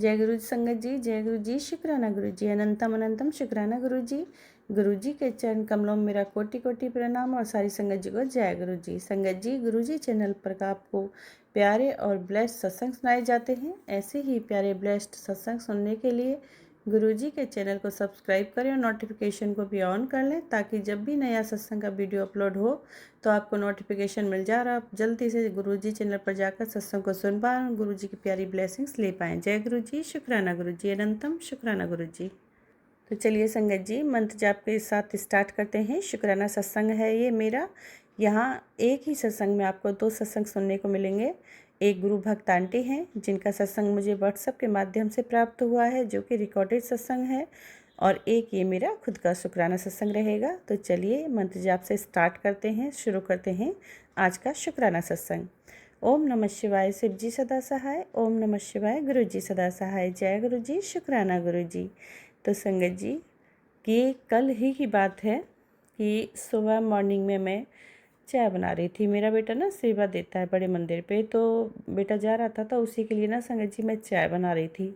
जय गुरु जी संगत जी, जय गुरु जी, शुक्राना गुरु जी, अनंतम अनंतम शुक्राना गुरु जी। गुरु जी के चरण कमलों में मेरा कोटि कोटि प्रणाम और सारी संगत जी को जय गुरु जी। संगत जी, गुरु जी चैनल पर आपको प्यारे और ब्लेस्ड सत्संग सुनाए जाते हैं। ऐसे ही प्यारे ब्लेस्ड सत्संग सुनने के लिए गुरु जी के चैनल को सब्सक्राइब करें और नोटिफिकेशन को भी ऑन कर लें, ताकि जब भी नया सत्संग का वीडियो अपलोड हो तो आपको नोटिफिकेशन मिल जाए और आप जल्दी से गुरु जी चैनल पर जाकर सत्संग को सुन पाएं और गुरु जी की प्यारी ब्लेसिंग्स ले पाएं। जय गुरु जी, शुक्राना गुरु जी, अनंतम शुक्राना गुरु जी। तो चलिए संगत जी, मंत्र जाप के साथ स्टार्ट करते हैं। शुक्राना सत्संग है ये मेरा। यहाँ एक ही सत्संग में आपको 2 सत्संग सुनने को मिलेंगे। एक गुरु भक्त आंटी हैं जिनका सत्संग मुझे व्हाट्सएप के माध्यम से प्राप्त हुआ है, जो कि रिकॉर्डेड सत्संग है, और एक ये मेरा खुद का शुक्राना सत्संग रहेगा। तो चलिए मंत्र जाप से स्टार्ट करते हैं, शुरू करते हैं आज का शुक्राना सत्संग। ओम नमः शिवाय, शिव जी सदा सहाय। ओम नमः शिवाय, गुरु जी सदा सहाय। जय गुरु जी, शुक्राना गुरु जी। तो संगत जी, कि कल ही की बात है कि सुबह मॉर्निंग में मैं चाय बना रही थी। मेरा बेटा ना सेवा देता है बड़े मंदिर पे, तो बेटा जा रहा था, तो उसी के लिए ना संगत जी मैं चाय बना रही थी।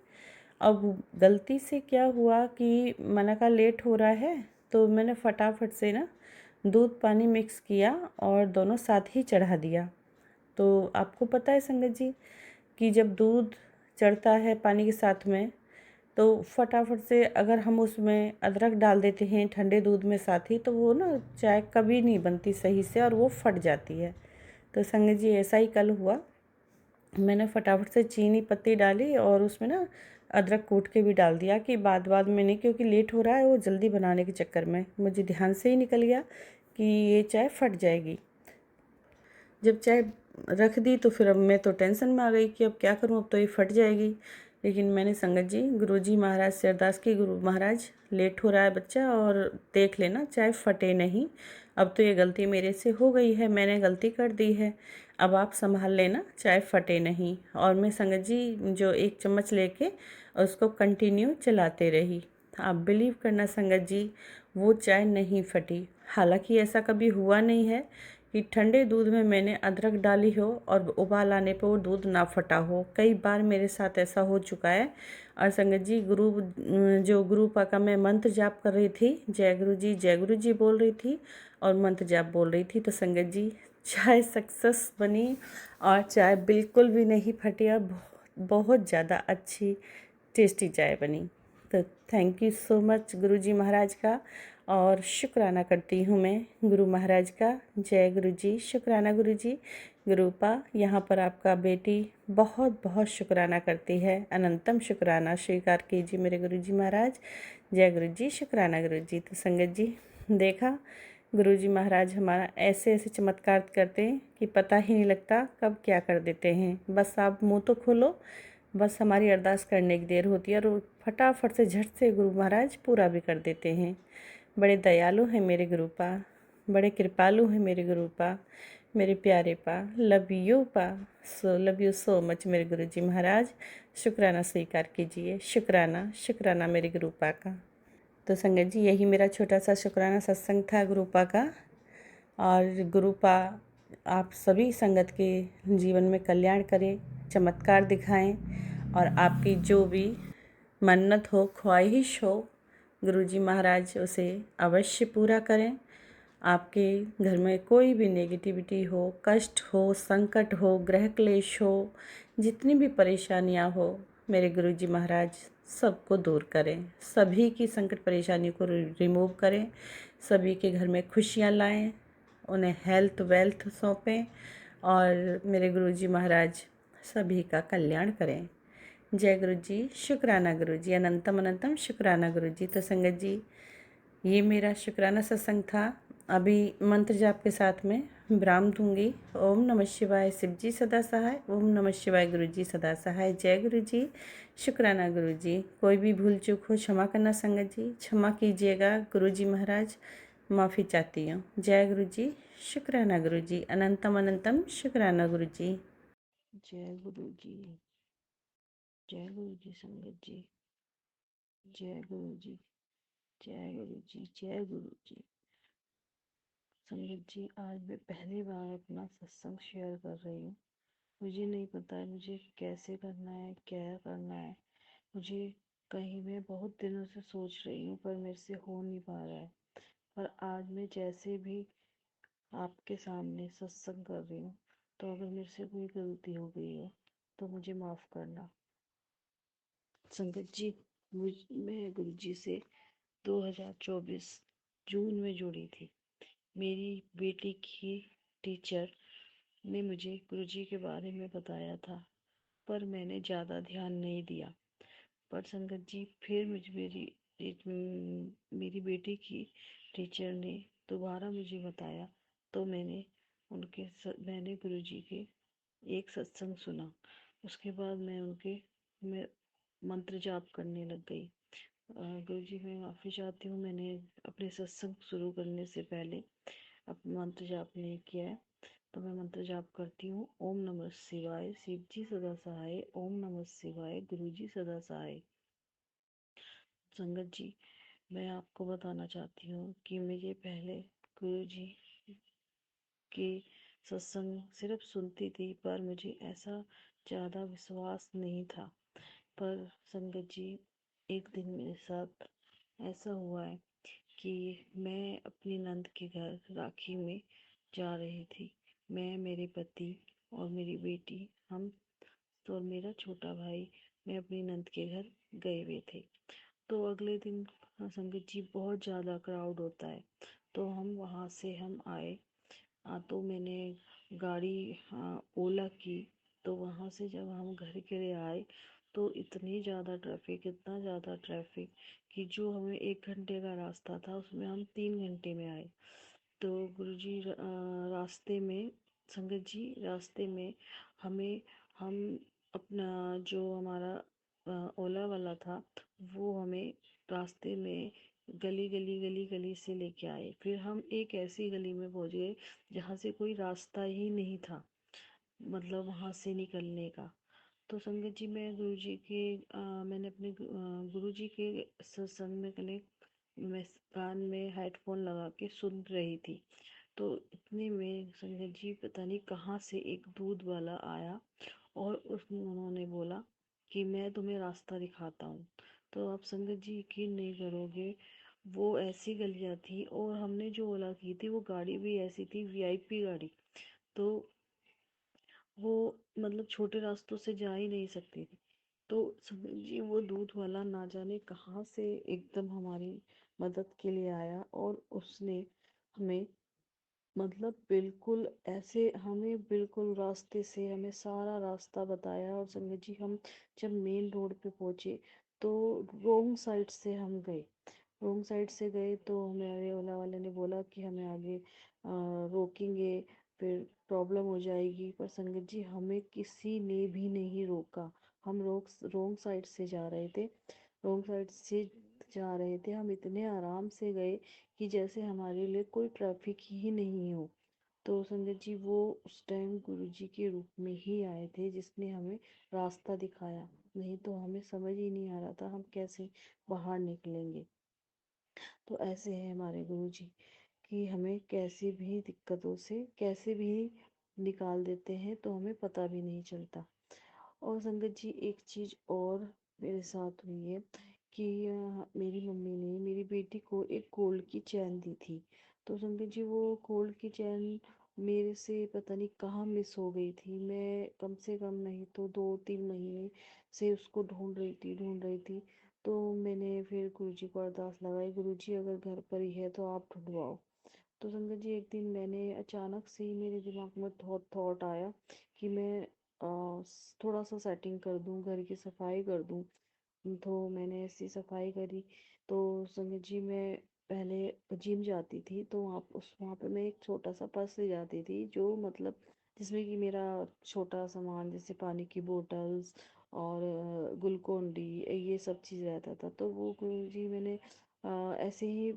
अब गलती से क्या हुआ कि मैंने कहा लेट हो रहा है, तो मैंने फटाफट से ना दूध पानी मिक्स किया और दोनों साथ ही चढ़ा दिया। तो आपको पता है संगत जी कि जब दूध चढ़ता है पानी के साथ में, तो फटाफट से अगर हम उसमें अदरक डाल देते हैं ठंडे दूध में साथ ही, तो वो ना चाय कभी नहीं बनती सही से और वो फट जाती है। तो संगत जी ऐसा ही कल हुआ। मैंने फटाफट से चीनी पत्ती डाली और उसमें ना अदरक कूट के भी डाल दिया कि बाद में नहीं, क्योंकि लेट हो रहा है, वो जल्दी बनाने के चक्कर में मुझे ध्यान से ही निकल गया कि ये चाय फट जाएगी। जब चाय रख दी तो फिर अब मैं तो टेंशन में आ गई कि अब क्या करूं, अब तो ये फट जाएगी। लेकिन मैंने संगत जी गुरुजी महाराज से अरदास की, गुरु महाराज लेट हो रहा है बच्चा, और देख लेना चाय फटे नहीं। अब तो ये गलती मेरे से हो गई है, मैंने गलती कर दी है, अब आप संभाल लेना चाय फटे नहीं। और मैं संगत जी जो 1 चम्मच लेके उसको कंटिन्यू चलाते रही। आप बिलीव करना संगत जी, वो चाय नहीं फटी। हालांकि ऐसा कभी हुआ नहीं है कि ठंडे दूध में मैंने अदरक डाली हो और उबाल आने पर वो दूध ना फटा हो। कई बार मेरे साथ ऐसा हो चुका है। और संगत जी जो गुरु का मैं मंत्र जाप कर रही थी, जय गुरु जी बोल रही थी और मंत्र जाप बोल रही थी, तो संगत जी चाय सक्सेस बनी और चाय बिल्कुल भी नहीं फटी और बहुत ज़्यादा अच्छी टेस्टी चाय बनी। तो थैंक यू सो मच गुरु जी महाराज का, और शुक्राना करती हूँ मैं गुरु महाराज का। जय गुरु जी, शुक्राना गुरु जी। गुरुपा यहाँ पर आपका बेटी बहुत बहुत शुक्राना करती है, अनंतम शुक्राना स्वीकार कीजिए मेरे गुरु जी महाराज। जय गुरु जी, शुक्राना गुरु जी। तो संगत जी देखा, गुरु जी महाराज हमारा ऐसे ऐसे चमत्कार करते हैं कि पता ही नहीं लगता कब क्या कर देते हैं। बस आप मुँह तो खोलो, बस हमारी अरदास करने की देर होती है और फटाफट से झट से गुरु महाराज पूरा भी कर देते हैं। बड़े दयालु हैं मेरे गुरुपा, बड़े कृपालु हैं मेरे गुरुपा, मेरे प्यारे पा। लव यू सो मच मेरे गुरु जी महाराज। शुक्राना स्वीकार कीजिए, शुक्राना शुक्राना मेरे गुरुपा का। तो संगत जी यही मेरा छोटा सा शुक्राना सत्संग था गुरुपा का। और गुरुपा आप सभी संगत के जीवन में कल्याण करें, चमत्कार दिखाएं, और आपकी जो भी मन्नत हो, ख्वाहिश हो, गुरुजी महाराज उसे अवश्य पूरा करें। आपके घर में कोई भी नेगेटिविटी हो, कष्ट हो, संकट हो, ग्रह क्लेश हो, जितनी भी परेशानियां हो, मेरे गुरुजी महाराज सबको दूर करें, सभी की संकट परेशानियों को रिमूव करें, सभी के घर में खुशियां लाएं, उन्हें हेल्थ वेल्थ सौंपें, और मेरे गुरुजी महाराज सभी का कल्याण करें। जय गुरु जी, शुक्राना गुरु जी, अनंतम अनंतम शुक्राना गुरु जी। तो संगत जी ये मेरा शुक्राना सत्संग था। अभी मंत्र जाप के साथ में विराम दूंगी। ओम नमः शिवाय, शिव जी सदा सहाय। ओम नमः शिवाय, गुरु जी सदा सहाय। जय गुरु जी, शुक्राना गुरु जी। कोई भी भूल चूक हो क्षमा करना संगत जी, क्षमा कीजिएगा गुरु जी महाराज, माफ़ी चाहती हूँ। जय गुरु जी, शुक्राना गुरु जी, अनंतम अनंतम शुक्राना गुरु जी। जय गुरु जी, जय गुरु जी संगत जी, जय गुरु जी, जय गुरु जी, जय गुरु जी। संगत जी आज मैं पहली बार अपना सत्संग शेयर कर रही हूँ। मुझे नहीं पता है मुझे कैसे करना है, क्या करना है, मुझे कहीं मैं बहुत दिनों से सोच रही हूँ पर मेरे से हो नहीं पा रहा है। पर आज मैं जैसे भी आपके सामने सत्संग कर रही हूँ, तो अगर मेरे से कोई गलती हो गई हो तो मुझे माफ़ करना। संगत जी, मैं गुरु जी से 2024 जून में जुड़ी थी। मेरी बेटी की टीचर ने मुझे गुरु जी के बारे में बताया था, पर मैंने ज़्यादा ध्यान नहीं दिया। पर संगत जी, फिर मेरी बेटी की टीचर ने दोबारा मुझे बताया, तो मैंने गुरु जी के एक सत्संग सुना। उसके बाद मैं मंत्र जाप करने लग गई। गुरु जी, मैं माफ़ी चाहती हूँ, मैंने अपने सत्संग शुरू करने से पहले अपना मंत्र जाप नहीं किया है। तो मैं मंत्र जाप करती हूँ। ओम नमः शिवाय, शिव जी सदा सहाय। ओम नमः शिवाय, गुरु जी सदा सहाय। संगत जी, मैं आपको बताना चाहती हूँ कि मुझे पहले गुरु जी के सत्संग सिर्फ सुनती थी, पर मुझे ऐसा ज़्यादा विश्वास नहीं था। पर संगत जी, एक दिन मेरे साथ ऐसा हुआ है कि मैं अपनी नंद के घर राखी में जा रही थी। मैं, मेरे पति और मेरी बेटी, हम तो और मेरा छोटा भाई, मैं अपनी नंद के घर गए हुए थे। तो अगले दिन संगत जी बहुत ज़्यादा क्राउड होता है। तो हम आए। तो मैंने गाड़ी ओला की। तो वहाँ से जब हम घर के लिए आए, तो इतना ज़्यादा ट्रैफिक कि जो हमें 1 घंटे का रास्ता था उसमें हम 3 घंटे में आए। तो गुरुजी रास्ते में संगत जी रास्ते में हमें हम अपना जो हमारा ओला वाला था, वो हमें रास्ते में गली से लेके आए। फिर हम एक ऐसी गली में पहुंच गए जहाँ से कोई रास्ता ही नहीं था, मतलब वहाँ से निकलने का। तो संगत जी, मैंने अपने गुरु जी के सत्संग में मैं कान में हेडफोन लगा के सुन रही थी। तो इतने में संगत जी पता नहीं कहाँ से एक दूध वाला आया और उन्होंने बोला कि मैं तुम्हें रास्ता दिखाता हूँ। तो आप संगत जी यकीन नहीं करोगे, वो ऐसी गलियाँ थी और हमने जो ओला की थी वो गाड़ी भी ऐसी थी, वीआईपी गाड़ी। तो वो मतलब छोटे रास्तों से जा ही नहीं सकती थी। तो संगत जी, वो दूध वाला ना जाने कहाँ से एकदम हमारी मदद के लिए आया और उसने हमें मतलब बिल्कुल ऐसे हमें बिल्कुल रास्ते से हमें सारा रास्ता बताया। और संगत जी, हम जब मेन रोड पे पहुंचे तो रोंग साइड से गए। तो हमारे ओला वाले ने बोला कि हमें आगे रोकेंगे, फिर प्रॉब्लम हो जाएगी। पर संगत जी, हमें किसी ने भी नहीं रोका। हम रोंग साइड से जा रहे थे, रोंग साइड से जा रहे थे। हम इतने आराम से गए कि जैसे हमारे लिए कोई ट्रैफिक ही नहीं हो। तो संगत जी, वो उस टाइम गुरु जी के रूप में ही आए थे जिसने हमें रास्ता दिखाया। नहीं तो हमें समझ ही नहीं आ रहा था हम कैसे बाहर निकलेंगे। तो ऐसे हैं हमारे गुरु जी कि हमें कैसी भी दिक्कतों से कैसे भी निकाल देते हैं, तो हमें पता भी नहीं चलता। और संगत जी, एक चीज़ और मेरे साथ हुई है कि मेरी मम्मी ने मेरी बेटी को एक गोल्ड की चैन दी थी। तो संगत जी, वो गोल्ड की चैन मेरे से पता नहीं कहाँ मिस हो गई थी। मैं कम से कम नहीं तो 2-3 महीने से उसको ढूंढ रही थी। तो मैंने फिर गुरुजी को अरदास लगाई, गुरुजी अगर घर पर ही है तो आप ढूंढवाओ। तो संगत जी, एक दिन मैंने अचानक से ही मेरे दिमाग में थॉट आया कि मैं थोड़ा सा सेटिंग कर दूं, घर की सफाई कर दूं। तो मैंने ऐसी सफाई करी। तो संगत जी, मैं पहले जिम जाती थी, तो वहाँ पे मैं एक छोटा सा पर्स ले जाती थी, जो मतलब जिसमें कि मेरा छोटा सामान जैसे पानी की बोतल्स और ग्लूकोन डी, ये सब चीज़ रहता था। तो वो गुरु जी मैंने ऐसे ही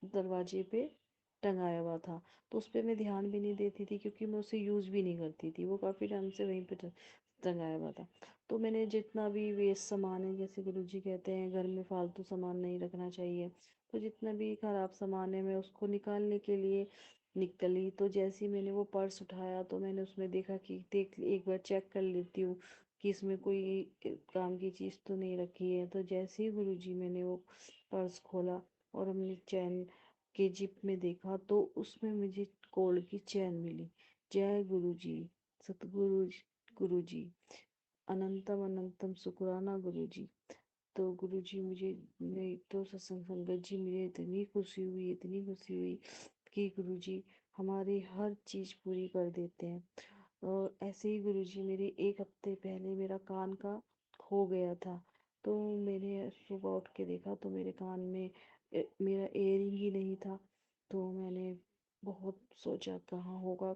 दरवाजे पे टंगाया हुआ था। तो उस पे मैं ध्यान भी नहीं देती थी क्योंकि मैं उसे यूज़ भी नहीं करती थी, वो काफ़ी टाइम से वहीं पे टंगाया हुआ था। तो मैंने जितना भी वेस्ट सामान है, जैसे गुरुजी कहते हैं घर में फालतू सामान नहीं रखना चाहिए, तो जितना भी खराब सामान है मैं उसको निकालने के लिए निकली। तो जैसे ही मैंने वो पर्स उठाया तो मैंने उसमें देखा कि देख एक बार चेक कर लेती हूँ। कि इसमें कोई काम की चीज़ तो नहीं रखी है। तो जैसे ही गुरुजी मैंने वो पर्स खोला और अपनी चैन के जिप में देखा तो उसमें मुझे गोल्ड की चैन मिली। जय गुरुजी, सतगुरु गुरुजी, अनंतम अनंतम शुक्राना गुरुजी। तो गुरुजी मुझे नहीं तो सत्संग संगत जी मुझे इतनी खुशी हुई कि गुरुजी हमारी हर चीज़ पूरी कर देते हैं। और ऐसे ही गुरुजी मेरे एक हफ्ते पहले मेरा कान का खो गया था। तो मैंने सुबह उठ के देखा तो मेरे कान में मेरा एयरिंग ही नहीं था। तो मैंने बहुत सोचा कहाँ होगा।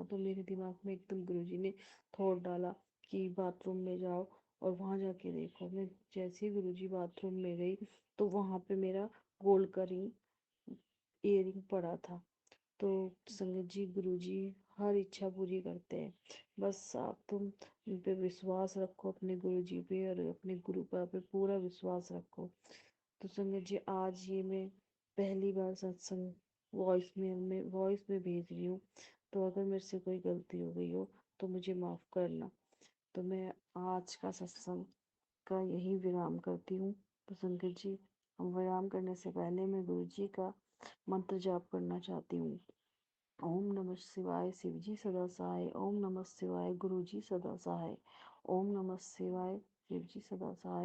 तो मेरे दिमाग में एकदम गुरुजी ने थॉट डाला कि बाथरूम में जाओ और वहाँ जाके देखो। मैं जैसे ही गुरुजी बाथरूम में गई तो वहाँ पे मेरा गोल्ड का रिंग इयरिंग पड़ा था। तो संगत जी गुरुजी हर इच्छा पूरी करते हैं। बस आप तुम इन पे विश्वास रखो, अपने गुरुजी पे और अपने गुरु पे पूरा विश्वास रखो। तो संगत जी आज ये मैं पहली बार सत्संग वॉइस में भेज रही हूँ। तो अगर मेरे से कोई गलती हो गई हो तो मुझे माफ़ करना। तो मैं आज का सत्संग का यही विराम करती हूँ। तो संगत जी हम विराम करने से पहले मैं गुरु जी का मंत्र जाप करना चाहती हूँ। ओम नमः शिवाय शिव जी सदा सहाय। ओम नमः शिवाय गुरु जी सदा सहाय। ओम नमः शिवाय शिव जी सदा सहाय।